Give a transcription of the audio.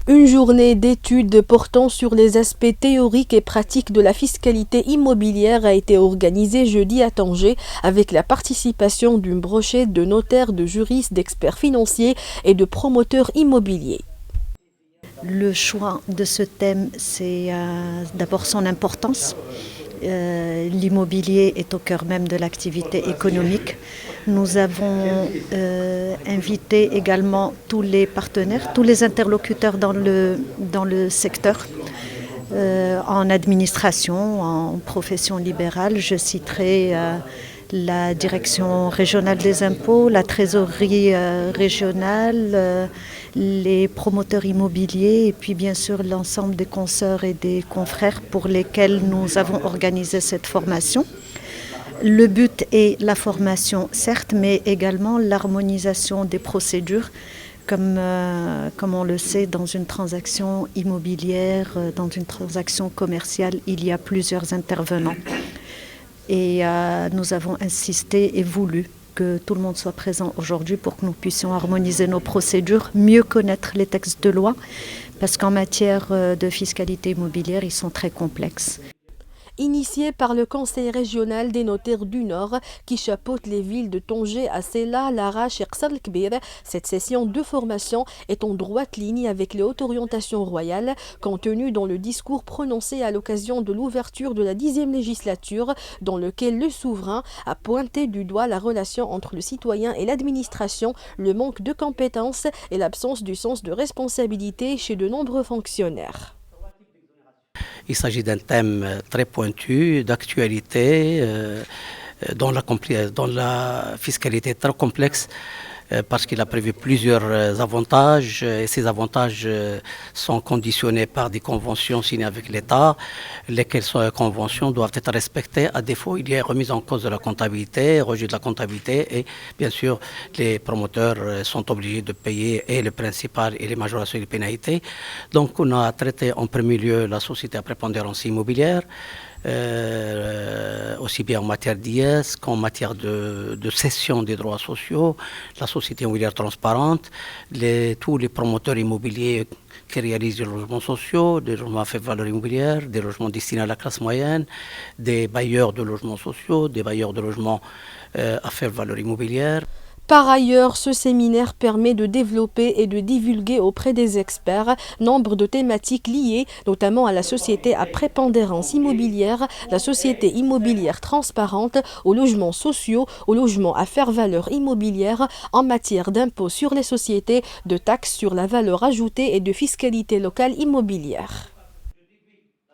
Une journée d'études portant sur les aspects théoriques et pratiques de la fiscalité immobilière a été organisée jeudi à Tanger avec la participation d'une brochette de notaires, de juristes, d'experts financiers et de promoteurs immobiliers. Le choix de ce thème, c'est d'abord son importance. L'immobilier est au cœur même de l'activité économique. Nous avons invité également tous les partenaires, tous les interlocuteurs dans le secteur, en administration, en profession libérale. Je citerai la direction régionale des impôts, la trésorerie régionale, les promoteurs immobiliers et puis bien sûr l'ensemble des consoeurs et des confrères pour lesquels nous avons organisé cette formation. Le but est la formation, certes, mais également l'harmonisation des procédures. Comme on le sait, dans une transaction immobilière, dans une transaction commerciale, il y a plusieurs intervenants. Et nous avons insisté et voulu que tout le monde soit présent aujourd'hui pour que nous puissions harmoniser nos procédures, mieux connaître les textes de loi, parce qu'en matière de fiscalité immobilière, ils sont très complexes. Initié par le Conseil régional des notaires du Nord qui chapeaute les villes de Tanger, Asela, Larache et Ksar el-Kbir, cette session de formation est en droite ligne avec les hautes orientations royales contenues dans le discours prononcé à l'occasion de l'ouverture de la 10e législature dans lequel le souverain a pointé du doigt la relation entre le citoyen et l'administration, le manque de compétences et l'absence du sens de responsabilité chez de nombreux fonctionnaires. Il s'agit d'un thème très pointu, d'actualité, dont la fiscalité est très complexe parce qu'il a prévu plusieurs avantages et ces avantages sont conditionnés par des conventions signées avec l'État, lesquelles conventions doivent être respectées. À défaut, il y a remise en cause de la comptabilité, rejet de la comptabilité et bien sûr les promoteurs sont obligés de payer et le principal et les majorations et les pénalités. Donc on a traité en premier lieu la société à prépondérance immobilière, aussi bien en matière d'IS qu'en matière de cession des droits sociaux, la société immobilière transparente, tous les promoteurs immobiliers qui réalisent des logements sociaux, des logements à faible valeur immobilière, des logements destinés à la classe moyenne, des bailleurs de logements sociaux, des bailleurs de logements à faible valeur immobilière. Par ailleurs, ce séminaire permet de développer et de divulguer auprès des experts nombre de thématiques liées notamment à la société à prépondérance immobilière, la société immobilière transparente, aux logements sociaux, aux logements à faire valeur immobilière, en matière d'impôts sur les sociétés, de taxes sur la valeur ajoutée et de fiscalité locale immobilière.